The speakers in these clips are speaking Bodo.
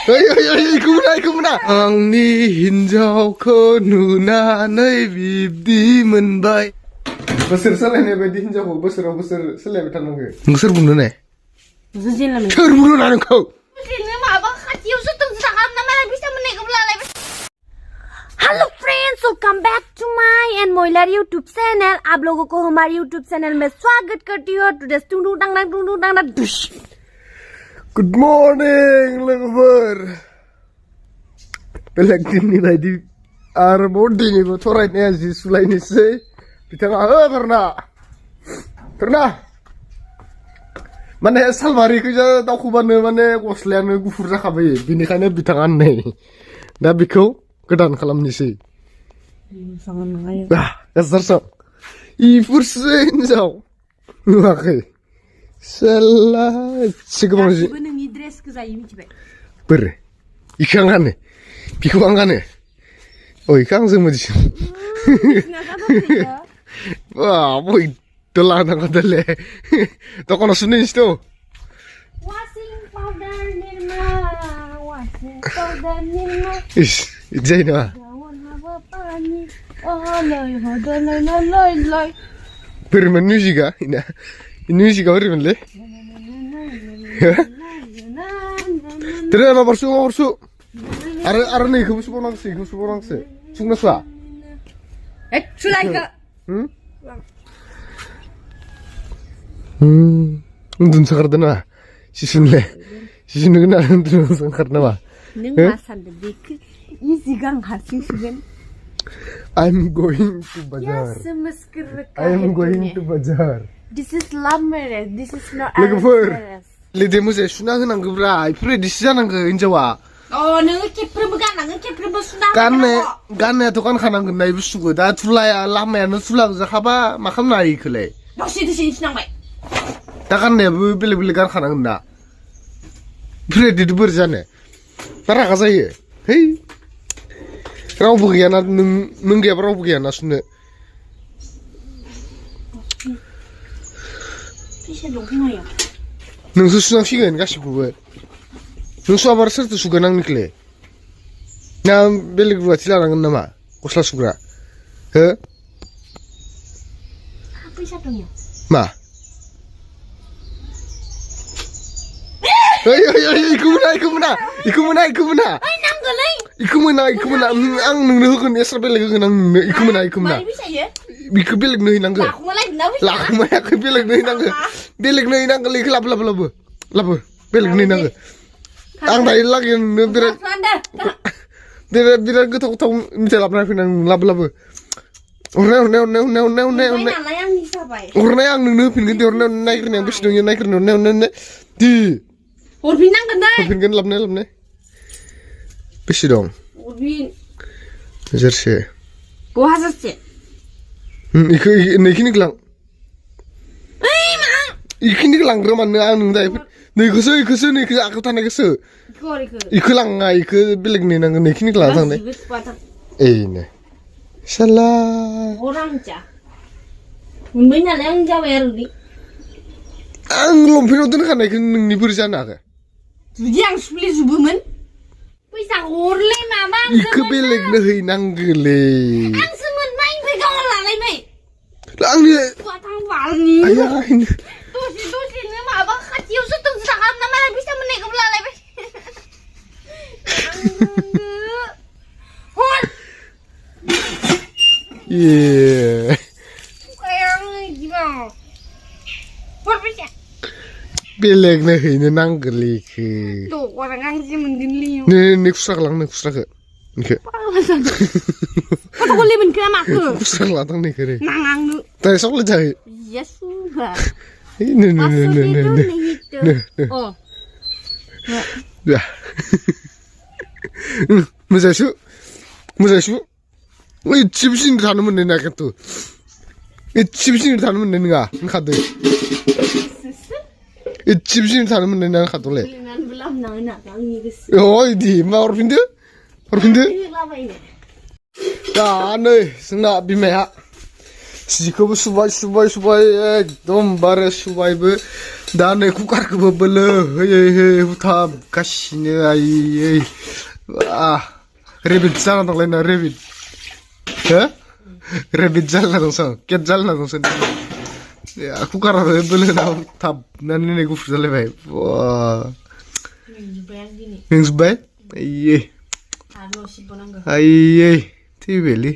이거구나. आंनि हिनजावखौ नुनानै बिब्दि मोनबाय. बोसोर सोलायनाय बायदि हिनजावखौ बोसोराव बोसोर सोलायबाय थानांगौ. नों सोर बुंनो ने? सोर बुंनो ना नोंखौ? Hello friends, welcome back to my एंड मोइलर यूट्यूब चैनल। आप लोगों को हमारे यूट्यूब चैनल में स्वागत करती हूँ। टुडेस टुंडू टांगना दुश। गुड मॉर्निंग लोगोफोर। बेलेग दिननि बायदि आरोबाव दिनैबो थरायनाया जि सुलायनोसै बिथाङा फोरना माने सालबारिखैजा दावखोबानो माने गस्लायानो गुफुर जाखाबाय बिनिखायनो बिथाङा नै दा बेखौ गोदान खालामनोसै गाजारसो इफोरसो हिनजाव नुवाखै सेला एसे गोबां जि नोंनि ड्रेस गोजायै मिथिबाय बोरै इखौ आं गानो बिखौ आं गानो इखौ आं जोमो दिसुन बय लानांगौ दाले दखानाव सुनैसै थ' इस इदि जायो नामा बोरैमोन मिउजिकआ मिउजिकआ बोरैमोनलै माबारसु आरो नैखौबो सुबावनांगौसो सुंना सुवा उन्दुनोसो ओंखारदों नामा सिसुनो गोनां उन्दुनोसो ओंखारदों नामा नों मा सानदों बेखौ इजि गां हारसिं सुगोन I'm going to bazaar. I am going to bazaar. This is love marriage. This is not लोगोफोर लेदे मोजाङै सुना होनांगौब्रा इफोरबायदिसो जानांगौ हिनजावा नोङो खेबफ्रोमबो गाननांगोन खेबफ्रोमबो सुना गाननायाथ' गानखानांगोन ना बुस्थुखौ दा थुलाया लामायानो थुला जाखाबा मा खालामनो हायो इखौलाय दसे सुनांबाय दा गाननायाबो बेलेग बेलेग गानखानांगोन ना इफोरबायदिथ' बोरै जानो दा रागा जायो है रावबो गैयाना नों गैयाबा रावबो गैयाना सुनो नोंसो सुनांसिगोन गासिबखौबो नों सुवाबा सोरथो सुगोन आंनिखौलाय ना बेलेग रुवाथि लानांगोन नामा गस्ला सुग्रा हो मा इखौ मोना आं नोंनो होगोन एस्रा बेलेग होगोन आं नोंनो इखौ मोना बिखौ बेलेगनो हैनांगौ लाखुमायाखै बेलेगनो हैनांगौ इखौ लाबो बेलेगनो हैनांगौ आं दायो लागै नोंनो बिराद गोथाव मिथाइ लाबोना फैनां लाबो हरनाय आं नोंनो होफिनगोन दे हरनाय नायग्रोनाया बेसे दं नायग्रोनाय दि हरफिनगोन लाबनाय बेसे दं हाजारसे 5000 इखिनिखौ लां इखिनिखौ लांग्रो मानो आं नों दायो नैखौसो आखायाव थानायखौसो इखौ लाङा इखौ बेलेग नेनांगोन इखिनिखौ लाना थांदे एनो साला आं लंपेन्टाव दोनखानायखौ नोंनि बोरै जानो हाखो जुदि आं सुफ्लेजोबोमोन फैसा हरले माबा इखौ बेलेगनो हैनांगोलै आंसो मोनबाय ओमफ्राय गावहा लालायबाय आंनि आया दसेनो माबा खाथियावसो दंसो खालामना मालाय फैसा मोननायखौबो लालायबाय हर हर फैसा बेलेगनो हैनो नांगोलै इखौ नै खुस्राखौ लां खुस्राखौ गथ'खौलै मोनखो माखो खुस्राखौ लाथां नैखौ नाङा आंनो दायो सावलाय जाहै मोजां सु एसेबो थानो मोननाय नङा खिन्थु एसेबो थानो मोननाय नङा ओंखारदों एसेबो थानो मोननाय नङा ओंखारदोंलै इदि मा हरफिनदो दा नै जोंना बिमाया सिखौबो सुबाय एकदम बारे सुबायबो दा नै कुकारखौबो बोलो होयै हुथाबगासिनो आयै रेबिट जाना दंलाय ना रेबिट हो रेबिट जाना दंसं केट जाना दंसं कुकाराबो बोलो होना हुथाबनानै नै गुफुर जालायबाय मेंजोब्बाय आयै थैबायलै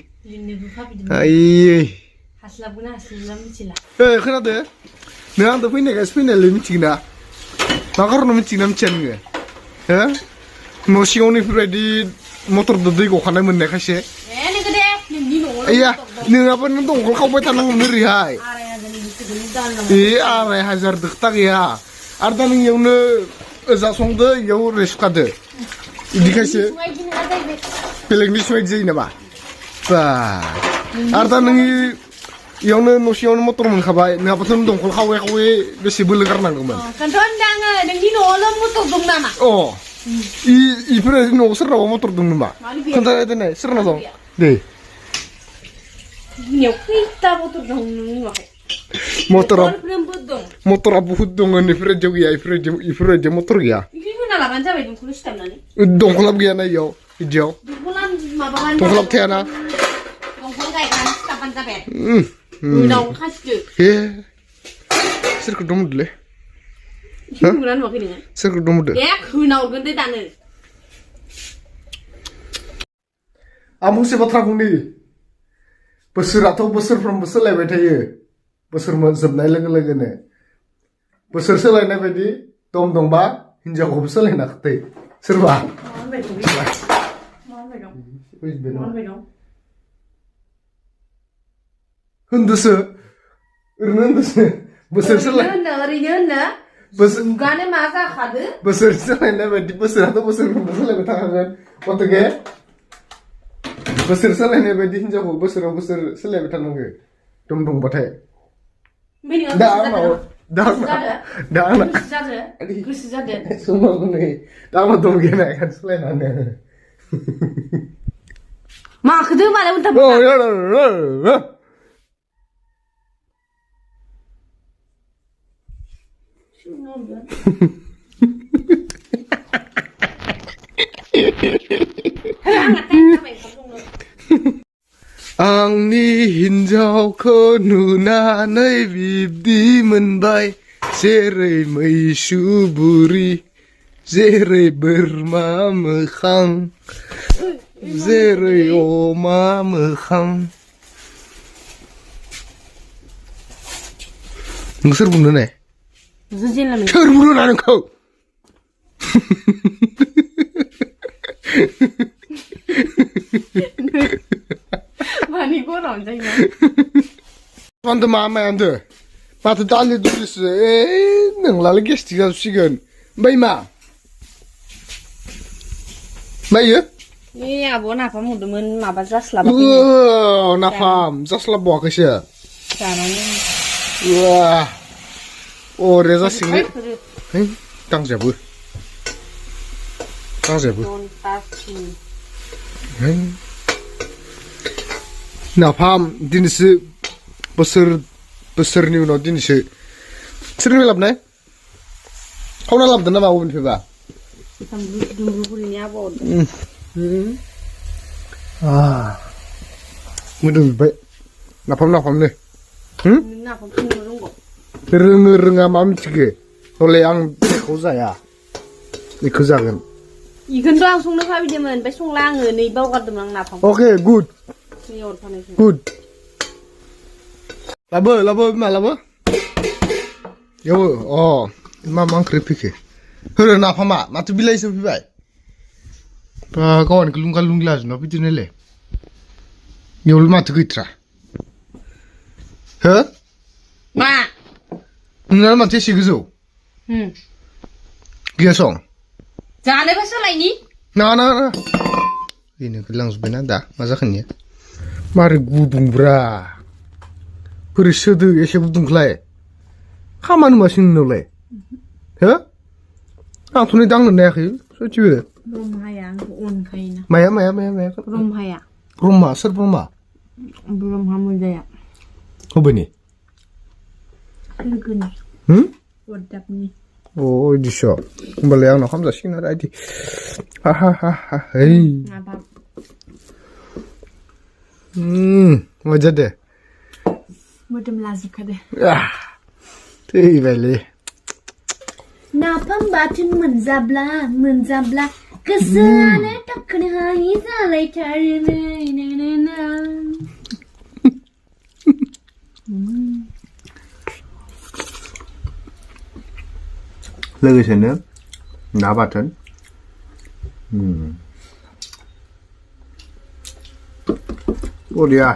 आयै खोनादो नों आंथ' फैनायखायसो फैनायलै मिथिगोन ना मा खारनाव मिथिगोन ना मिथिया नोङो हो न' सिङाव बेफोरबायदि मटरजों दै गखानाय मोननायखायसो आइया नोंहाबो नों दंखल खावबाय थानांगौमोन ओरैहाय 2,500 खोथा गैया आरो दा नों इयावनो ओजा संदो इयाव ओरै सुखादो बिदिखायसो बेलेगनि सुबायदि जायो नामा बा आरो दा नों इयावनो न' सिङावनो मटर मोनखाबाय नोंहाबोथ' दंखल खावै बेसे बोलो गारनांगौमोन इफोरो न'आव सोरनावबा मटर दं नामा खोन्थालाय दोननाय सोरनाव दं दे मटरा बुहुद दङ इफोरबायदियाव गैया इफोरबायदियाव मटर गैया दंखलाबो गैयाना इयाव बिदियाव दंखलाबो थायाना सोरखौ दंमोनलै सोरखौ दंमोन आं मोनसे बाथ्रा बुंनि बोसोराथ' बोसोरफ्रोमबो सोलायबाय थायो बोसोर जोबनाय लोगो लोगोनो बोसोर सोलायनाय बायदि दम दंबा हिनजावखौबो सोलायना खोथै सोरबा होनदोसो ओरैनो होनदोसो बोसोर सोलाय बोसोर सोलायनाय बायदि बोसोराथ' बोसोरफ्रोमबो सोलायबाय थाखागोन गथ'के बोसोर सोलायनाय बायदि हिनजावखौ बोसोराव बोसोर सोलायबाय थानांगो दम दंबाथाय दा आंनाव दम गैया ना सोलायनानै माखौथो मालाय उल्था आंनि हिन्जावखौ नुनानै बिब्दि मोनबाय जेरै मैसो बुरि जेरै बोरमा मोखां जेरै अमा मोखां नोंसोर बुंनो ने सोर बुंनो ना नोंखौ Wanted mama aan de. Maar het dan niet dus laat ik eerst gaan zien. Bij ma. Bij je? Ja, bo na fam moet men ma ba zaslab. Oh, na fam, zaslab bok is je. Wah. Oh, reza sini. Hei, tang jabu. Tang jabu. Hei. Na fam, dinisi बोसोरनि उनाव दिनैसो सोरनि लाबनाय खावना लाबदों ना माबा मोनफैबा मोदोमजोब्बाय नाफामनो रोङा मा मिथिगो हले आं बेखौ जाया बेखौ जागोन इखौनोथ' आं संनो भाबिदोंमोन ओमफ्राय संला आङो नै बावगारदोंमोन आं नाफाम अके गुड Labo ma labo yo oh ma oंख्रि फैखो होरो नाफामा माथो बिलाइसो फैबाय बा गावनि लुंगा जुनाव बिदिनोले बेयावल माथो गैथ्रा हो मा नोंना माथो एसे गोजौ गैया सं जानोबो सोलायनि ना बेनो गोलांजोब्बायना दा मा जाखोनिया मारै गुदुंब्रा बोरै सोदो एसे गुदुंखौलाय खामानि मासिन नोंनावलाय हो आंथ' नै दांनो नायाखै सयथिबो ब्रह्माया आंखौ अनखायोना माया ब्रह्माया ब्रह्मा सोर ब्रह्मा ब्रह्मा मोनजाया होबोनि लोगोनि अरदाबनि अ इदिसो होमबालाय आंनाव खामजासिगोन आरो इदि हा हा हा हा है मजा दे मोदोम लाजोबखादो थैबायलै नाफाम बाथोन मोनजाब्ला गोसोआनो थाखोनो हायि जालायथारो नै लोगोसेनो ना बाथोन बरिया